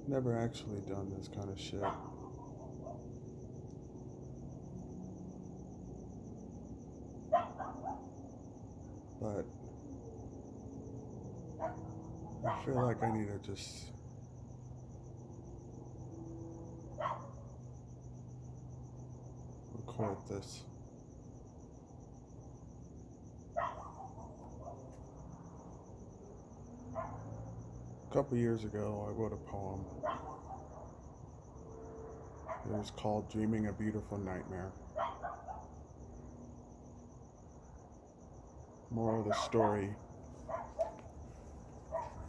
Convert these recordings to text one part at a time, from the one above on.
Never actually done this kind of shit. But I feel like I need to just record this. A couple years ago, I wrote a poem. It was called Dreaming a Beautiful Nightmare. Moral of the story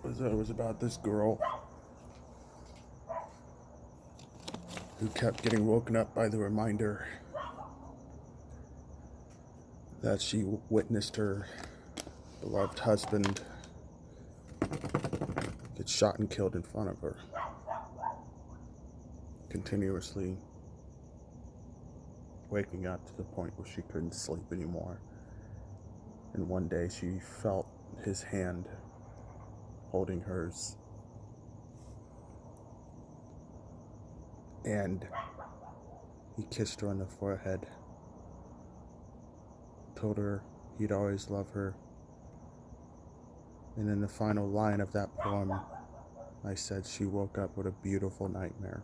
was that it was about this girl who kept getting woken up by the reminder that she witnessed her beloved husband get shot and killed in front of her, continuously waking up to the point where she couldn't sleep anymore. And one day she felt his hand holding hers, and he kissed her on the forehead, told her he'd always love her. And in the final line of that poem, I said she woke up with a beautiful nightmare.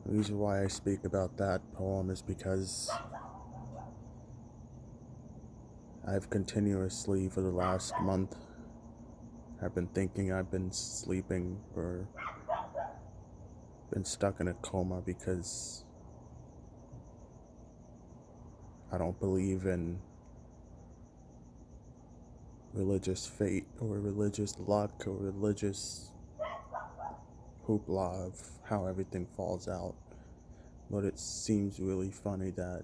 The reason why I speak about that poem is because I've continuously, for the last month, I've been thinking I've been sleeping or been stuck in a coma because I don't believe in religious fate or religious luck or religious hoopla of how everything falls out. But it seems really funny that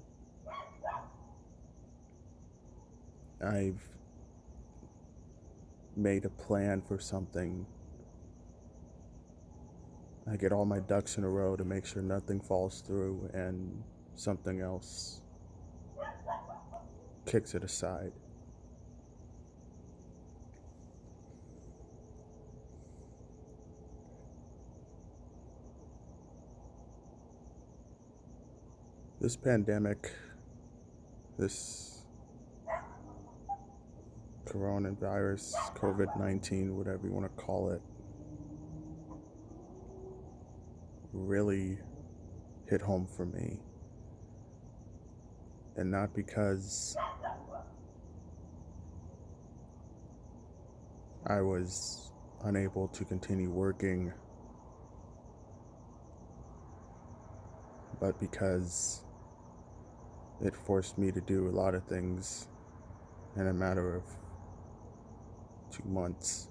I've made a plan for something. I get all my ducks in a row to make sure nothing falls through, and something else kicks it aside. This pandemic, this coronavirus, COVID-19, whatever you want to call it, really hit home for me. And not because I was unable to continue working, but because it forced me to do a lot of things in a matter of 2 months.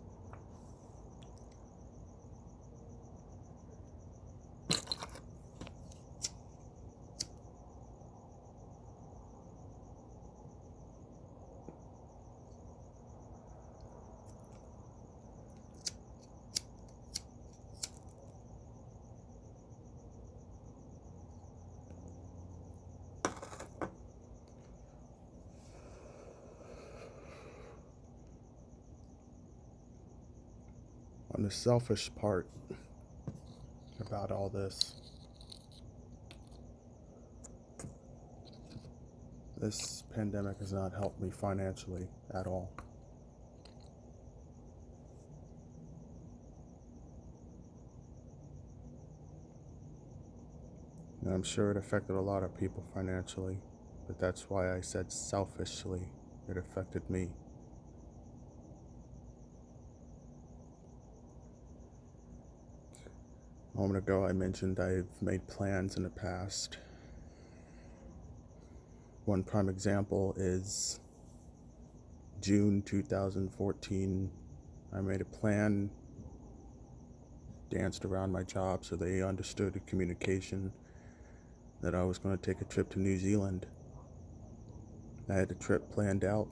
On the selfish part about all this pandemic has not helped me financially at all. And I'm sure it affected a lot of people financially, but that's why I said selfishly it affected me. A moment ago I mentioned I've made plans in the past. One prime example is June 2014. I made a plan, danced around my job so they understood the communication that I was going to take a trip to New Zealand. I had the trip planned out.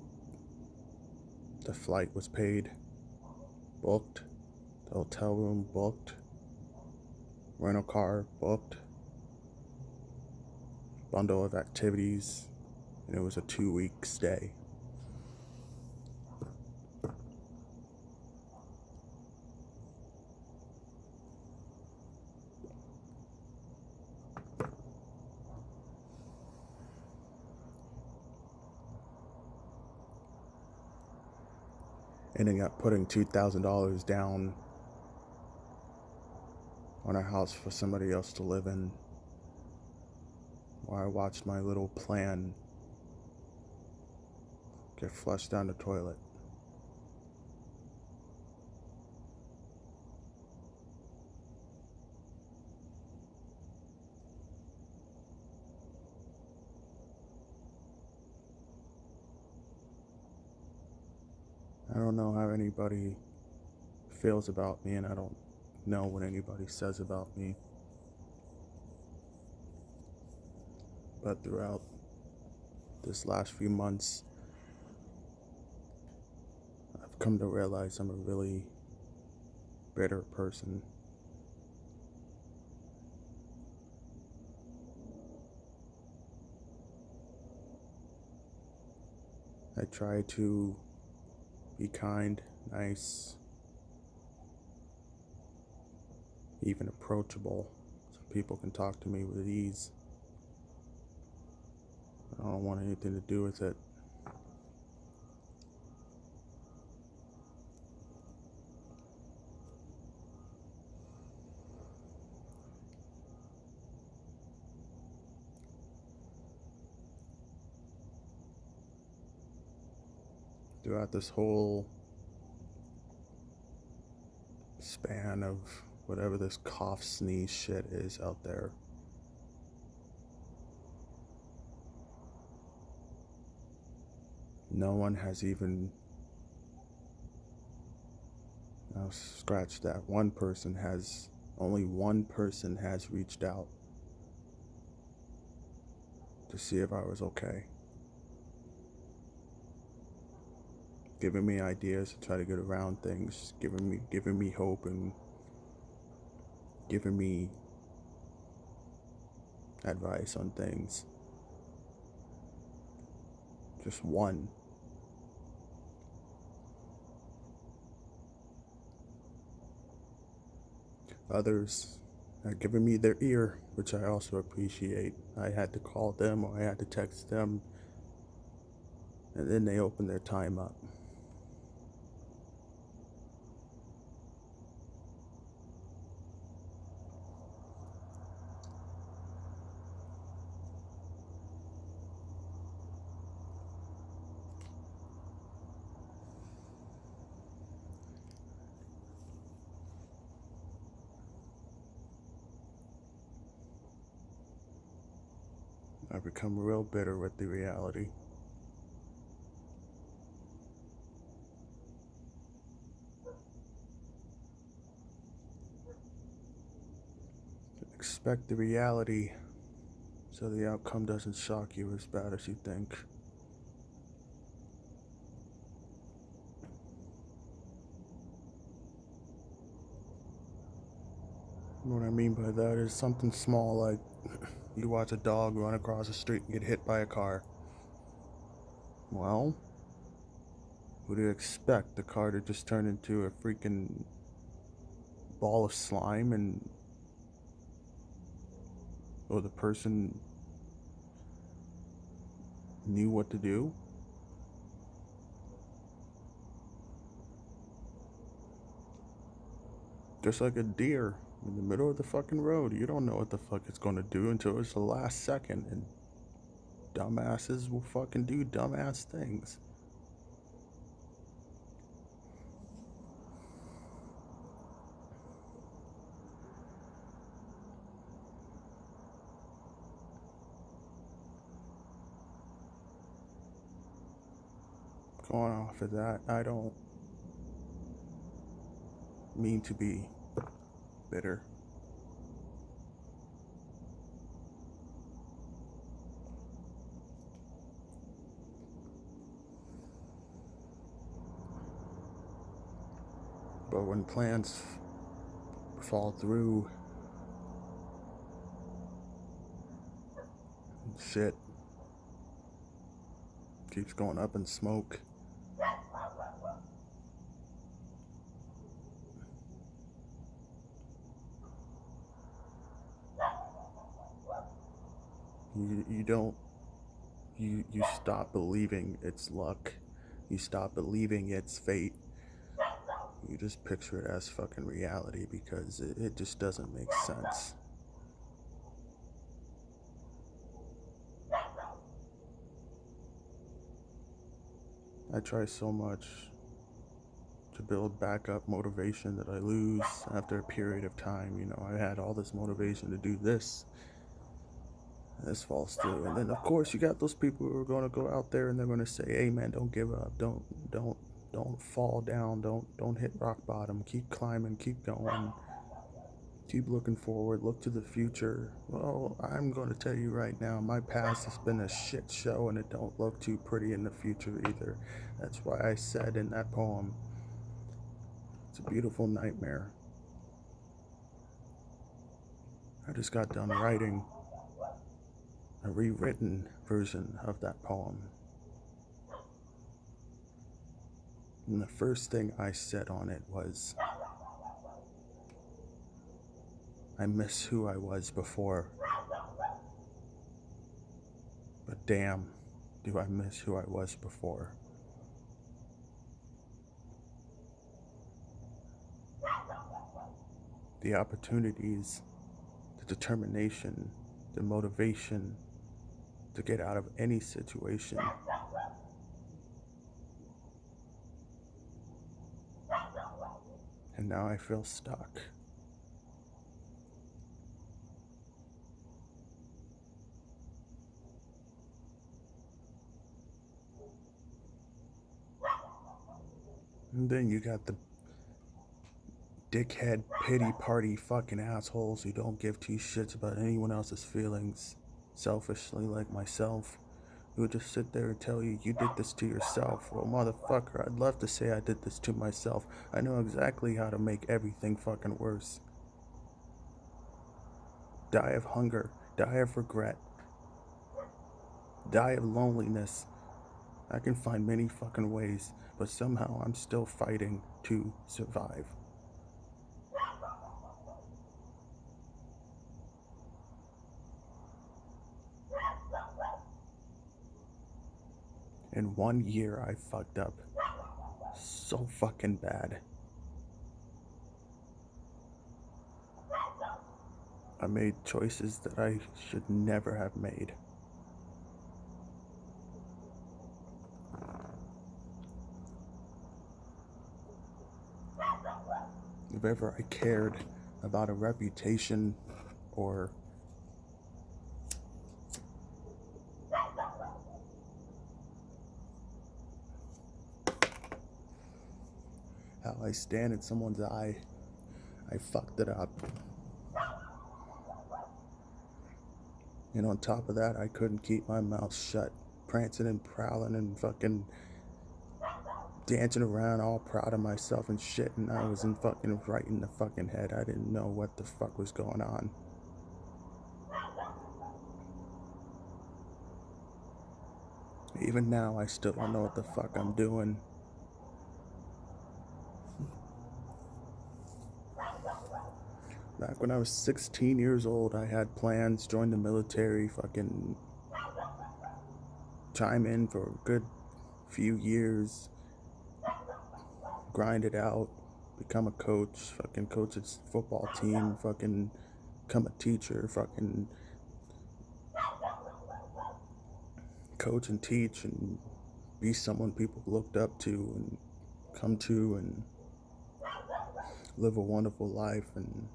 The flight was paid, booked, the hotel room booked, rental car booked, bundle of activities, and it was a 2-week stay. ending up putting $2,000 down on a house for somebody else to live in, while I watched my little plan get flushed down the toilet. I don't know how anybody feels about me, and I don't know what anybody says about me. But throughout this last few months, I've come to realize I'm a really bitter person. I try to be kind, nice, even approachable, so people can talk to me with ease. I don't want anything to do with it. Throughout this whole span of whatever this cough sneeze shit is out there, no one has even, I'll scratch that, only one person has reached out to see if I was okay, giving me ideas to try to get around things, giving me hope, and giving me advice on things. Just one. Others are giving me their ear, which I also appreciate. I had to call them or I had to text them, and then they opened their time up. I've become real bitter with the reality. Expect the reality so the outcome doesn't shock you as bad as you think. What I mean by that is something small, like you watch a dog run across the street and get hit by a car. Well, what do you expect? The car to just turn into a freaking ball of slime, and or the person knew what to do? Just like a deer in the middle of the fucking road. You don't know what the fuck it's gonna do until it's the last second, and dumbasses will fucking do dumbass things. Going off of that, I don't mean to be bitter. But when plans fall through, shit keeps going up in smoke. You don't, you stop believing it's luck. You stop believing it's fate. you just picture it as fucking reality because it just doesn't make sense. I try so much to build back up motivation that I lose after a period of time. You know, I had all this motivation to do this. This falls through. And then of course you got those people who are gonna go out there and they're gonna say, hey man, don't give up. Don't fall down. Don't hit rock bottom. Keep climbing, keep going. Keep looking forward, look to the future. Well, I'm going to tell you right now, my past has been a shit show and it don't look too pretty in the future either. That's why I said in that poem, it's a beautiful nightmare. I just got done writing a rewritten version of that poem. And the first thing I said on it was, I miss who I was before. But damn, do I miss who I was before. The opportunities, the determination, the motivation to get out of any situation. And now I feel stuck. And then you got the dickhead pity party fucking assholes who don't give two shits about anyone else's feelings, selfishly like myself, who would just sit there and tell you, you did this to yourself. Well, motherfucker, I'd love to say I did this to myself. I know exactly how to make everything fucking worse. Die of hunger, die of regret, die of loneliness. I can find many fucking ways, but somehow I'm still fighting to survive. In 1 year, I fucked up so fucking bad. I made choices that I should never have made. If ever I cared about a reputation or how I stand in someone's eye, I fucked it up. And on top of that, I couldn't keep my mouth shut, prancing and prowling and fucking dancing around all proud of myself and shit, and I was fucking right in the fucking head. I didn't know what the fuck was going on. Even now, I still don't know what the fuck I'm doing. Back when I was 16 years old, I had plans, join the military, fucking chime in for a good few years, grind it out, become a coach, fucking coach a football team, fucking become a teacher, fucking coach and teach and be someone people looked up to and come to and live a wonderful life, and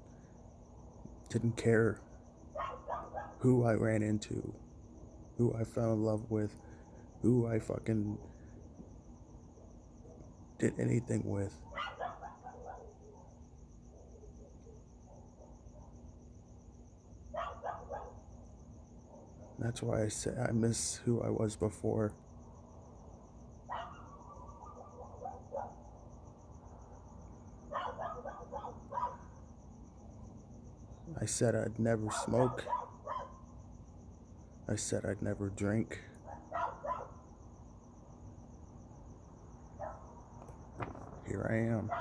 didn't care who I ran into, who I fell in love with, who I fucking did anything with. That's why I say I miss who I was before. I said I'd never smoke. I said I'd never drink. Here I am.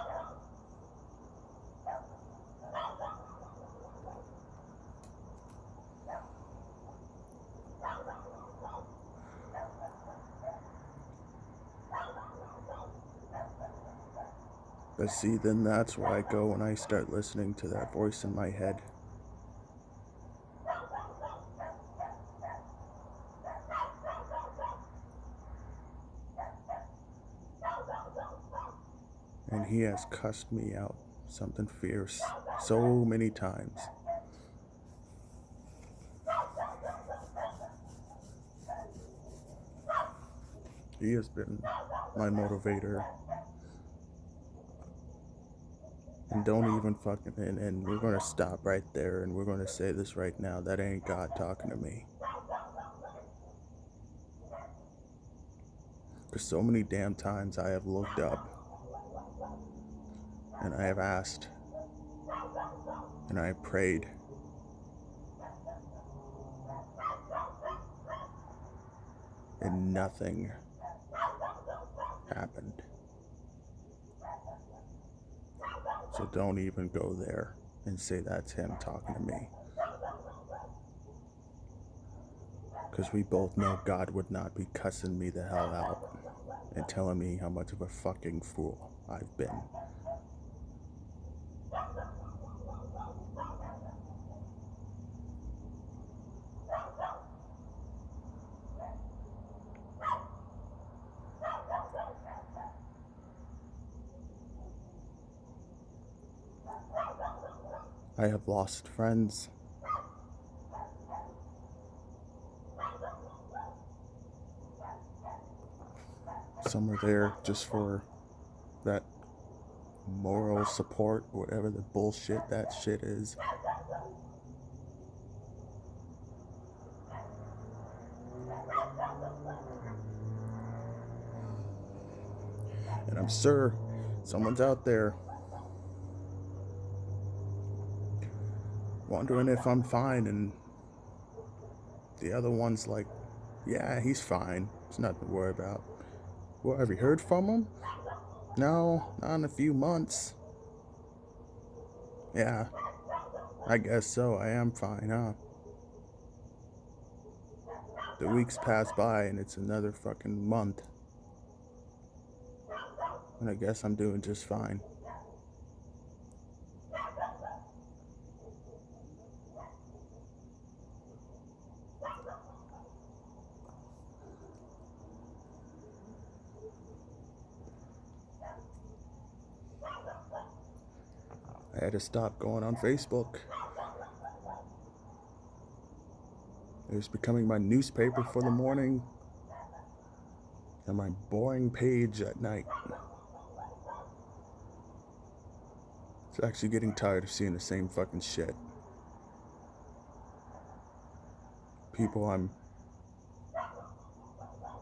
But see, then that's where I go when I start listening to that voice in my head. And he has cussed me out something fierce so many times. He has been my motivator. And don't even fucking, and we're gonna stop right there and we're gonna say this right now. That ain't God talking to me. Because so many damn times I have looked up and I have asked and I have prayed. And nothing happened. So don't even go there and say that's him talking to me. Because we both know God would not be cussing me the hell out and telling me how much of a fucking fool I've been. I have lost friends. Some are there just for that moral support, whatever the bullshit that shit is. And I'm sure someone's out there wondering if I'm fine, and the other one's like, yeah, he's fine. It's nothing to worry about. Well, have you heard from him? No, not in a few months. Yeah, I guess so. I am fine, huh? The weeks pass by and it's another fucking month. And I guess I'm doing just fine. I had to stop going on Facebook. It was becoming my newspaper for the morning and my boring page at night. It's actually getting tired of seeing the same fucking shit. People I'm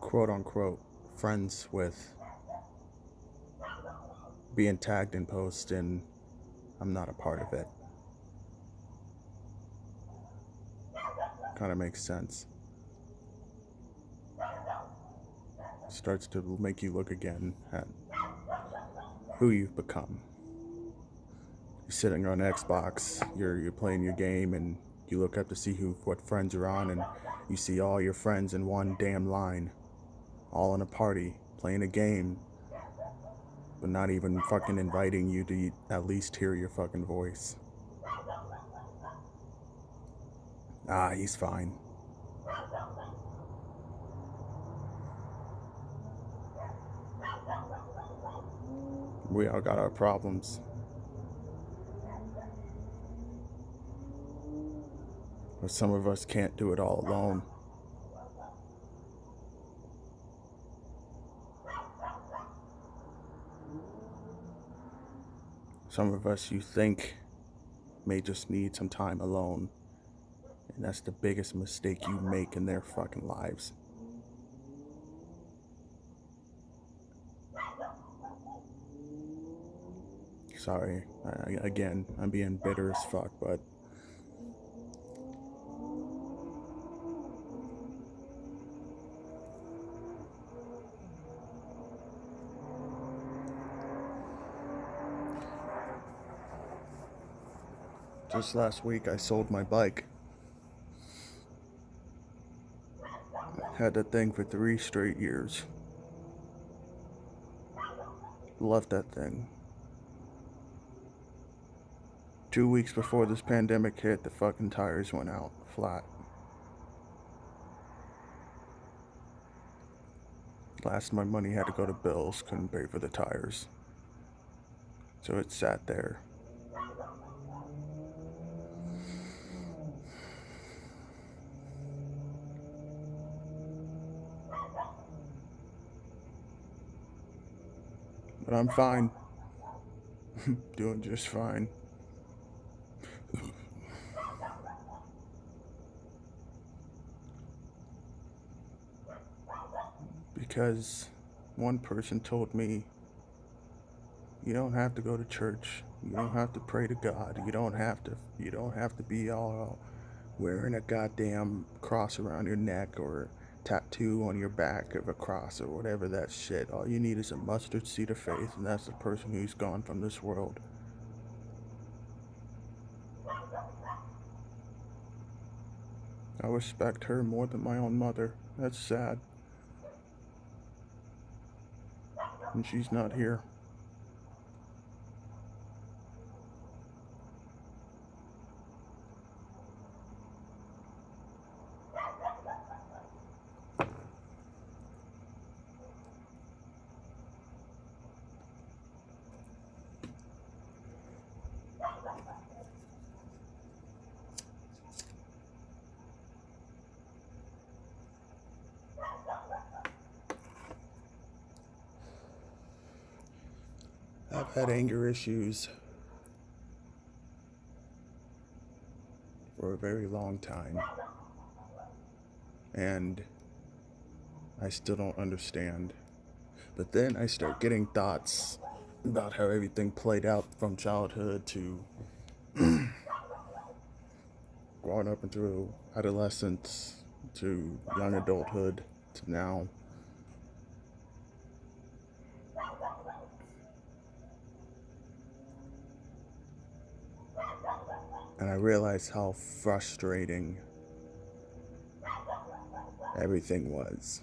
quote unquote friends with being tagged in posts and I'm not a part of it. Kind of makes sense. Starts to make you look again at who you've become. You're sitting on Xbox, you're playing your game, and you look up to see what friends are on, and you see all your friends in one damn line, all in a party, playing a game, but not even fucking inviting you to at least hear your fucking voice. Ah, he's fine. We all got our problems. But some of us can't do it all alone. Some of us you think may just need some time alone. And that's the biggest mistake you make in their fucking lives. Sorry, again, I'm being bitter as fuck, but just last week I sold my bike. Had that thing for 3 straight years. Loved that thing. 2 weeks before this pandemic hit, the fucking tires went out flat. Last my money had to go to bills, couldn't pay for the tires. So it sat there. But I'm fine. Doing just fine. Because one person told me, you don't have to go to church. You don't have to pray to God. You don't have to be all wearing a goddamn cross around your neck or tattoo on your back of a cross or whatever that shit. All you need is a mustard seed of faith, and that's the person who's gone from this world. I respect her more than my own mother. That's sad. And she's not here. I've had anger issues for a very long time, and I still don't understand. But then I start getting thoughts about how everything played out from childhood to growing up into adolescence to young adulthood to now. And I realized how frustrating everything was.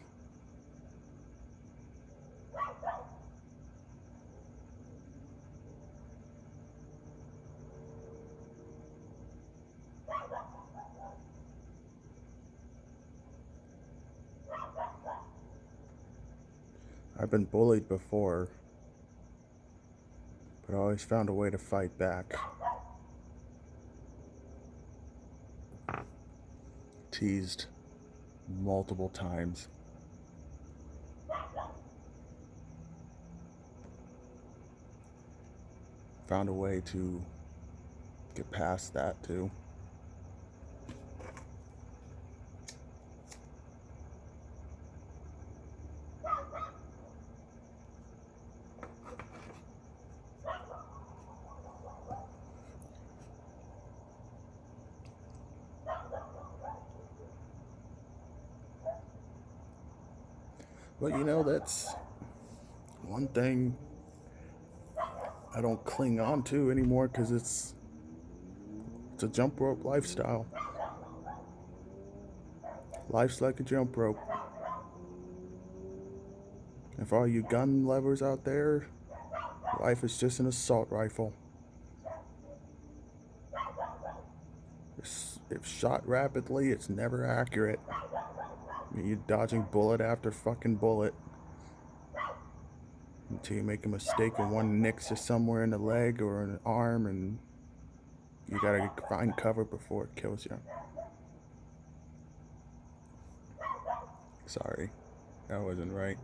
I've been bullied before, but I always found a way to fight back. Teased multiple times. Found a way to get past that too. But that's one thing I don't cling on to anymore because it's a jump rope lifestyle. Life's like a jump rope. And for all you gun lovers out there, life is just an assault rifle. If shot rapidly, it's never accurate. You're dodging bullet after fucking bullet until you make a mistake and one nicks you somewhere in the leg or an arm, and you gotta find cover before it kills you. Sorry, that wasn't right.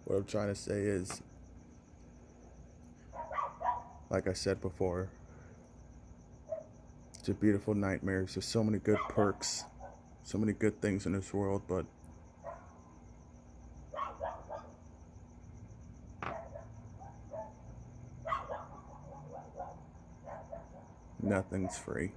What I'm trying to say is, like I said before, it's a beautiful nightmare. There's so many good perks, so many good things in this world, but nothing's free.